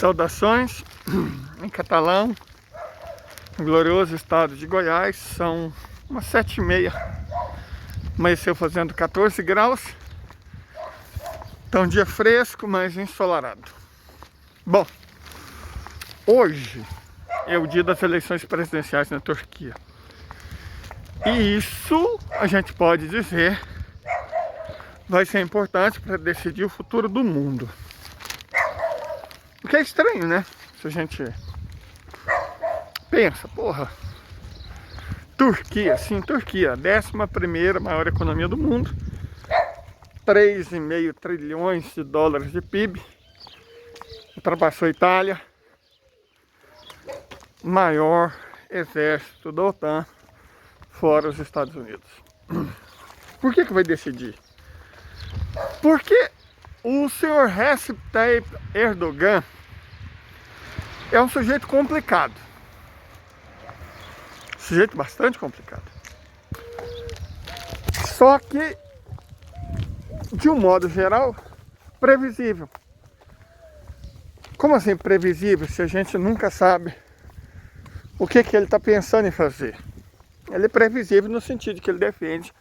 Saudações em catalão, no glorioso estado de Goiás. São umas 7h30, amanheceu fazendo 14 graus. Tá um dia fresco, mas ensolarado. Bom, hoje é o dia das eleições presidenciais na Turquia. E isso, a gente pode dizer, vai ser importante para decidir o futuro do mundo. O que é estranho, né? Se a gente pensa, porra, Turquia, sim, Turquia, a 11ª maior economia do mundo, 3,5 trilhões de dólares de PIB, ultrapassou a Itália, maior exército da OTAN, fora os Estados Unidos. Por que vai decidir? Porque o senhor Recep Tayyip Erdogan é um sujeito complicado. Sujeito bastante complicado. Só que, de um modo geral, previsível. Como assim previsível, se a gente nunca sabe o que ele está pensando em fazer? Ele é previsível no sentido de que ele defende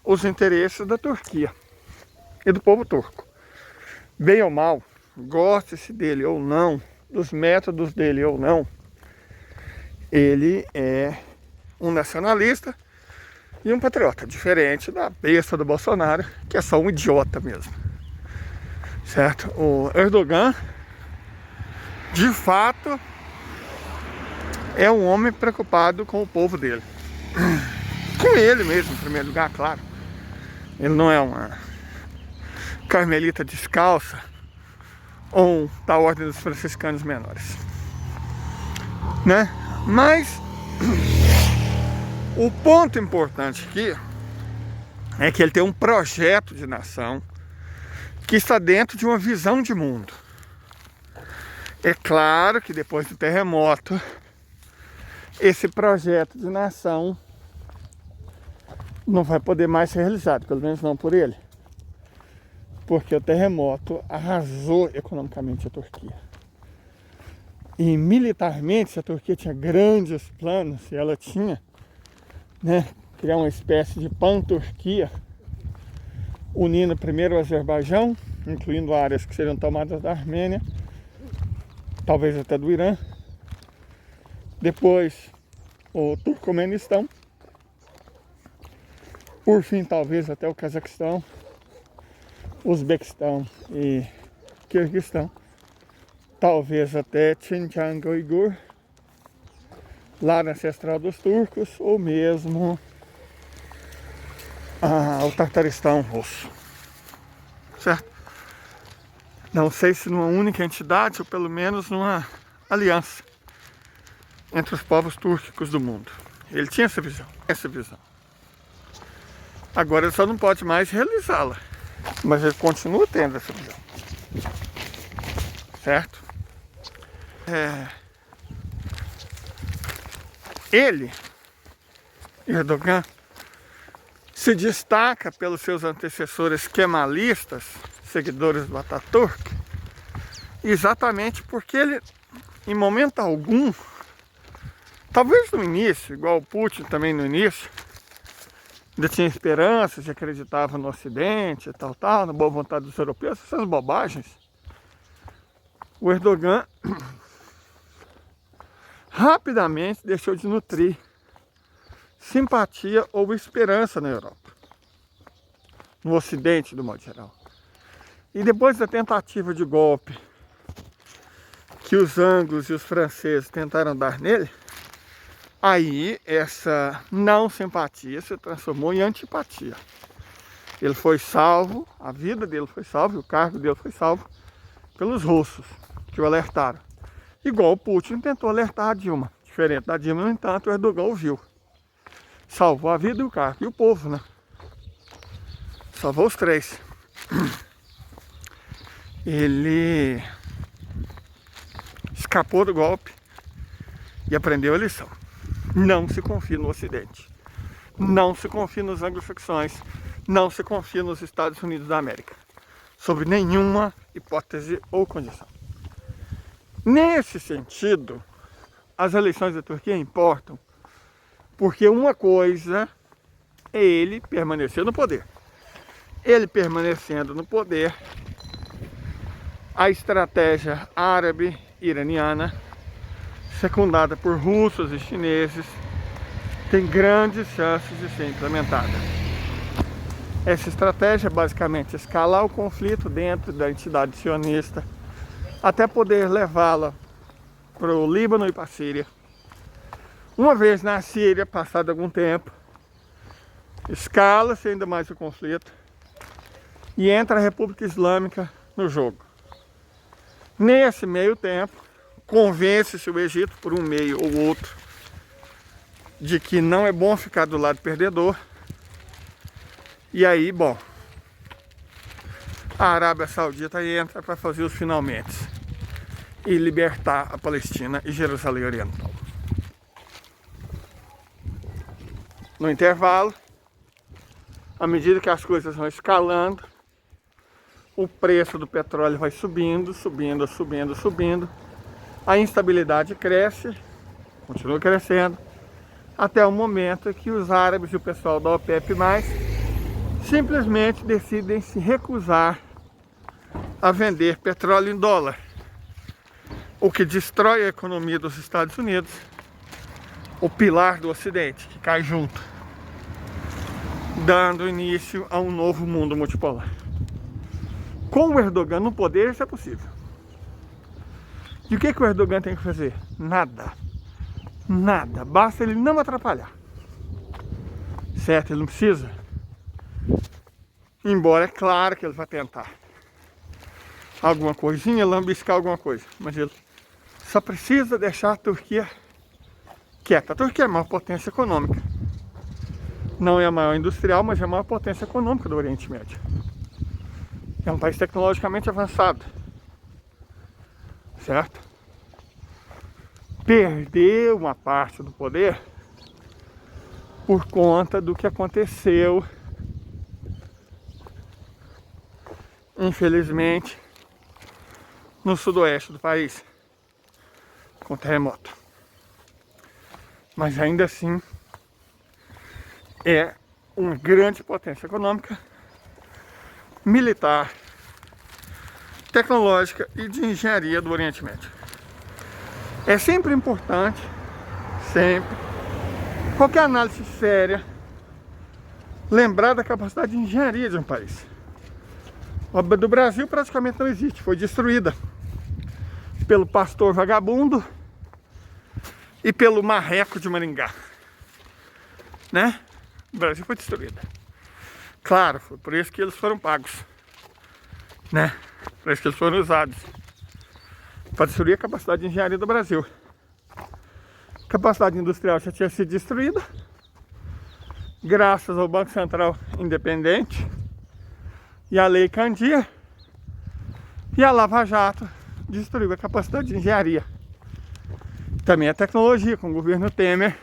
os interesses da Turquia e do povo turco. Bem ou mal, goste-se dele ou não, dos métodos dele ou não, ele é um nacionalista e um patriota, diferente da besta do Bolsonaro, que é só um idiota mesmo. Certo? O Erdogan, de fato, é um homem preocupado com o povo dele. Com ele mesmo, em primeiro lugar, claro. Ele não é uma carmelita descalça ou da ordem dos franciscanos menores, né? Mas o ponto importante aqui é que ele tem um projeto de nação que está dentro de uma visão de mundo. É claro que depois do terremoto, esse projeto de nação não vai poder mais ser realizado, pelo menos não por ele. Porque o terremoto arrasou economicamente a Turquia. E militarmente, se a Turquia tinha grandes planos, e ela tinha, né, criar uma espécie de pan-Turquia, unindo primeiro o Azerbaijão, incluindo áreas que seriam tomadas da Armênia, talvez até do Irã, depois o Turcomenistão, por fim talvez até o Cazaquistão, Uzbequistão e Quirguistão, talvez até Xinjiang Uigur, lar ancestral dos turcos, ou mesmo o Tartaristão russo, certo? Não sei se numa única entidade ou pelo menos numa aliança entre os povos túrquicos do mundo. Ele tinha essa visão. Agora ele só não pode mais realizá-la, mas ele continua tendo essa visão, certo? Ele, Erdogan, se destaca pelos seus antecessores kemalistas, seguidores do Atatürk, exatamente porque ele, em momento algum, talvez no início, igual o Putin também no início, ainda tinha esperanças, acreditava no Ocidente e tal, na boa vontade dos europeus, essas bobagens. O Erdogan rapidamente deixou de nutrir simpatia ou esperança na Europa, no Ocidente, do modo geral. E depois da tentativa de golpe que os anglos e os franceses tentaram dar nele, aí essa não simpatia se transformou em antipatia. Ele foi salvo, a vida dele foi salva, o cargo dele foi salvo pelos russos, que o alertaram. Igual o Putin tentou alertar a Dilma. Diferente da Dilma, no entanto, o Erdogan ouviu. Salvou a vida e o cargo. E o povo, né? Salvou os três. Ele escapou do golpe e aprendeu a lição. Não se confie no Ocidente. Não se confie nos anglo-saxões. Não se confie nos Estados Unidos da América. Sobre nenhuma hipótese ou condição. Nesse sentido, as eleições da Turquia importam, porque uma coisa é ele permanecer no poder. Ele permanecendo no poder, a estratégia árabe-iraniana, secundada por russos e chineses, tem grandes chances de ser implementada. Essa estratégia é basicamente escalar o conflito dentro da entidade sionista até poder levá-la para o Líbano e para a Síria. Uma vez na Síria, passado algum tempo, escala-se ainda mais o conflito e entra a República Islâmica no jogo. Nesse meio tempo, convence-se o Egito, por um meio ou outro, de que não é bom ficar do lado perdedor. E aí, bom, a Arábia Saudita entra para fazer os finalmente e libertar a Palestina e Jerusalém Oriental. No intervalo, à medida que as coisas vão escalando, o preço do petróleo vai subindo, subindo, subindo, subindo. A instabilidade cresce, continua crescendo, até o momento que os árabes e o pessoal da OPEP+, simplesmente decidem se recusar a vender petróleo em dólar, o que destrói a economia dos Estados Unidos, o pilar do Ocidente, que cai junto, dando início a um novo mundo multipolar. Com o Erdogan no poder, isso é possível. E o que o Erdogan tem que fazer? Nada. Nada. Basta ele não atrapalhar. Certo? Ele não precisa. Embora é claro que ele vai tentar alguma coisinha, lambiscar alguma coisa. Mas ele só precisa deixar a Turquia quieta. A Turquia é a maior potência econômica. Não é a maior industrial, mas é a maior potência econômica do Oriente Médio. É um país tecnologicamente avançado. Certo? Perdeu uma parte do poder por conta do que aconteceu, infelizmente, no sudoeste do país, com terremoto. Mas ainda assim é uma grande potência econômica, militar, tecnológica e de engenharia do Oriente Médio. É sempre importante, sempre, qualquer análise séria, lembrar da capacidade de engenharia de um país. A do Brasil praticamente não existe, foi destruída pelo pastor vagabundo e pelo marreco de Maringá, né? O Brasil foi destruída. Claro, foi por isso que eles foram pagos, né? Por isso que eles foram usados para destruir a capacidade de engenharia do Brasil. A capacidade industrial já tinha sido destruída, graças ao Banco Central independente e à Lei Candia, e a Lava Jato destruiu a capacidade de engenharia. Também a tecnologia, com o governo Temer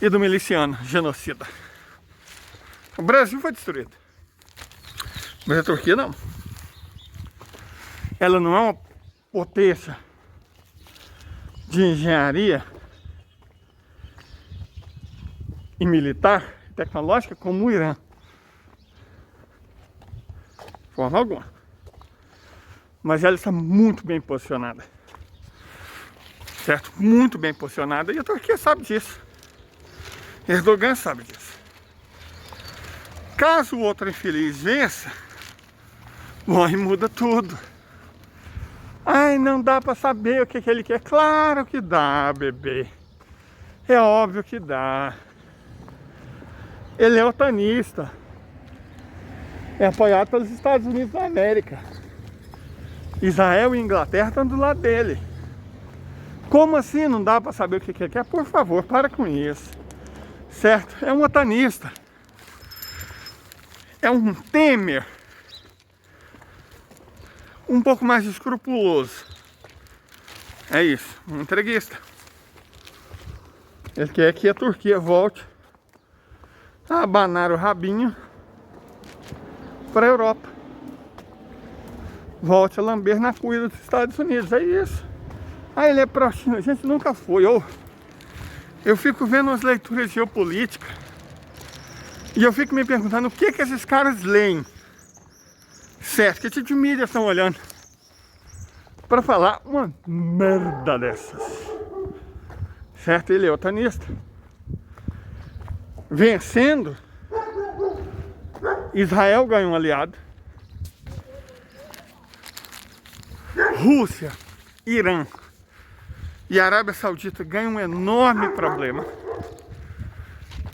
e do miliciano genocida. O Brasil foi destruído, mas a Turquia não. Ela não é uma potência de engenharia e militar, tecnológica, como o Irã. De forma alguma. Mas ela está muito bem posicionada. Certo? Muito bem posicionada. E a Turquia sabe disso. Erdogan sabe disso. Caso o outro infeliz vença, bom, aí muda tudo. Ai, não dá pra saber o que ele quer. Claro que dá, bebê. É óbvio que dá. Ele é otanista. É apoiado pelos Estados Unidos da América. Israel e Inglaterra estão do lado dele. Como assim não dá pra saber o que ele quer? Por favor, para com isso. Certo? É um otanista. É um Temer um pouco mais escrupuloso. É isso, um entreguista. Ele quer que a Turquia volte a abanar o rabinho para a Europa. Volte a lamber na cuia dos Estados Unidos, é isso. Ah, ele é pró-China. A gente nunca foi. Eu fico vendo umas leituras de geopolítica e eu fico me perguntando o que esses caras leem. Certo, que tipo de mídia estão olhando para falar uma merda dessas. Certo, ele é otanista. Vencendo, Israel ganha um aliado. Rússia, Irã e Arábia Saudita ganham um enorme problema.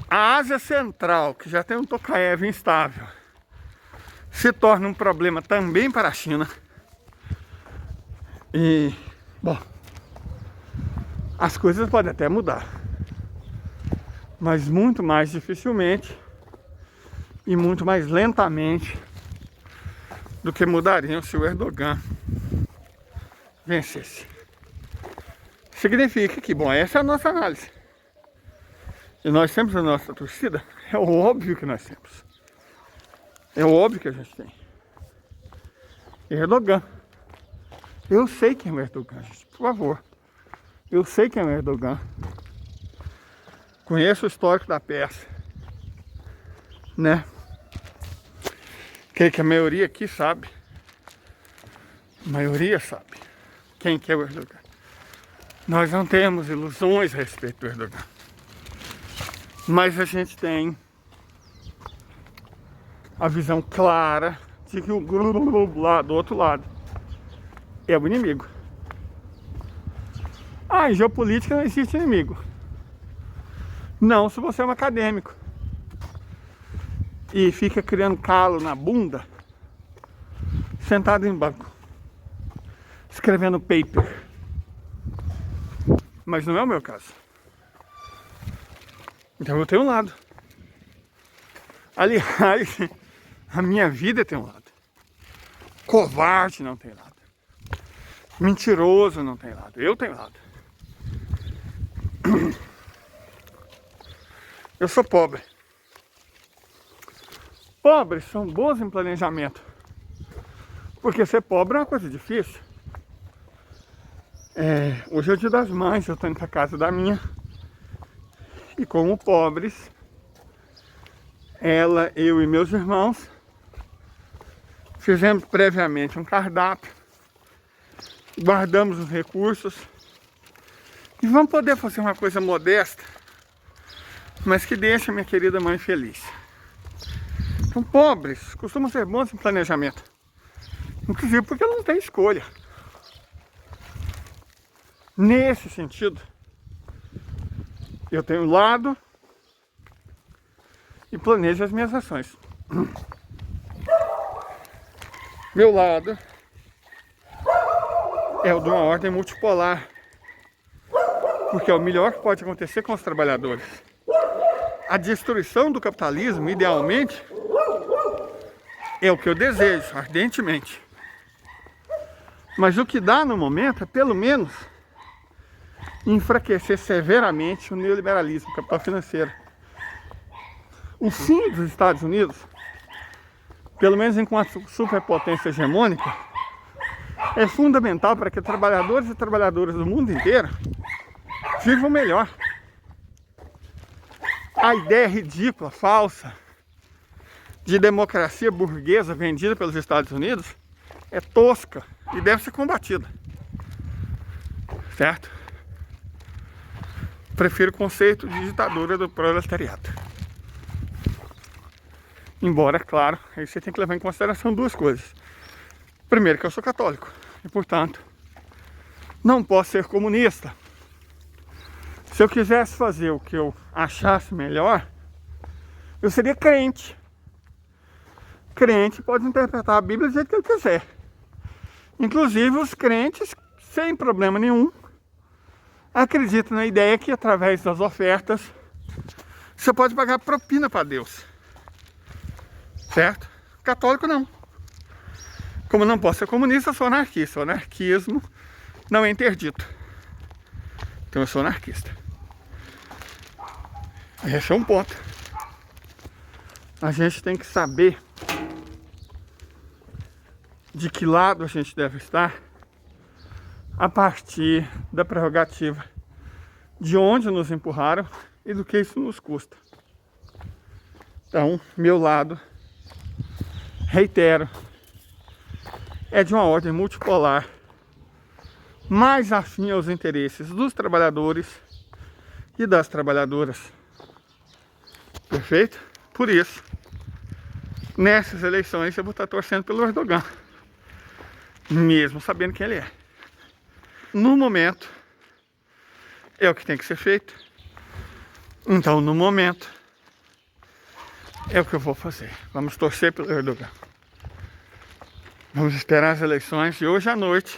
A Ásia Central, que já tem um Tokayev instável, se torna um problema também para a China. E, bom, as coisas podem até mudar, mas muito mais dificilmente e muito mais lentamente do que mudariam se o Erdogan vencesse. Significa que, bom, essa é a nossa análise. E nós temos a nossa torcida, é óbvio que nós temos. É óbvio que a gente tem. Erdogan. Eu sei quem é o Erdogan, gente, por favor. Eu sei quem é o Erdogan. Conheço o histórico da peça, né? Creio que a maioria aqui sabe. A maioria sabe quem que é o Erdogan. Nós não temos ilusões a respeito do Erdogan. Mas a gente tem a visão clara de que o grupo lá do outro lado é o inimigo. Ah, em geopolítica não existe inimigo. Não, se você é um acadêmico e fica criando calo na bunda, sentado em banco, escrevendo paper. Mas não é o meu caso. Então eu tenho um lado. Aliás, a minha vida tem um lado. Covarde não tem lado. Mentiroso não tem lado. Eu tenho lado. Eu sou pobre. Pobres são bons em planejamento. Porque ser pobre é uma coisa difícil. Hoje é o dia das mães, eu estou indo para casa da minha. E como pobres, ela, eu e meus irmãos fizemos previamente um cardápio, guardamos os recursos e vamos poder fazer uma coisa modesta, mas que deixe a minha querida mãe feliz. Então, pobres costumam ser bons em planejamento, inclusive porque ela não tem escolha. Nesse sentido, eu tenho lado e planejo as minhas ações. Meu lado é o de uma ordem multipolar, porque é o melhor que pode acontecer com os trabalhadores. A destruição do capitalismo, idealmente, é o que eu desejo ardentemente. Mas o que dá no momento é, pelo menos, enfraquecer severamente o neoliberalismo, o capital financeiro. O fim dos Estados Unidos, pelo menos enquanto superpotência hegemônica, é fundamental para que trabalhadores e trabalhadoras do mundo inteiro vivam melhor. A ideia ridícula, falsa, de democracia burguesa vendida pelos Estados Unidos é tosca e deve ser combatida. Certo? Prefiro o conceito de ditadura do proletariado. Embora, claro, aí você tem que levar em consideração duas coisas. Primeiro, que eu sou católico e, portanto, não posso ser comunista. Se eu quisesse fazer o que eu achasse melhor, eu seria crente. Crente pode interpretar a Bíblia do jeito que ele quiser. Inclusive, os crentes, sem problema nenhum, acreditam na ideia que, através das ofertas, você pode pagar propina para Deus. Certo? Católico não. Como não posso ser comunista, eu sou anarquista. O anarquismo não é interdito. Então eu sou anarquista. Esse é um ponto. A gente tem que saber de que lado a gente deve estar a partir da prerrogativa de onde nos empurraram e do que isso nos custa. Então, meu lado, reitero, é de uma ordem multipolar, mais afim aos interesses dos trabalhadores e das trabalhadoras. Perfeito? Por isso, nessas eleições eu vou estar torcendo pelo Erdogan, mesmo sabendo quem ele é. No momento, é o que tem que ser feito. Então, no momento, é o que eu vou fazer. Vamos torcer pelo Erdogan. Vamos esperar as eleições e hoje à noite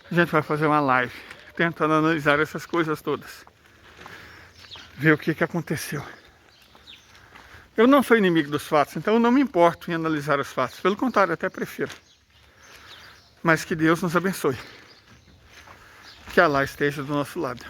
a gente vai fazer uma live tentando analisar essas coisas todas. Ver o que aconteceu. Eu não sou inimigo dos fatos, então eu não me importo em analisar os fatos. Pelo contrário, até prefiro. Mas que Deus nos abençoe. Que Allah esteja do nosso lado.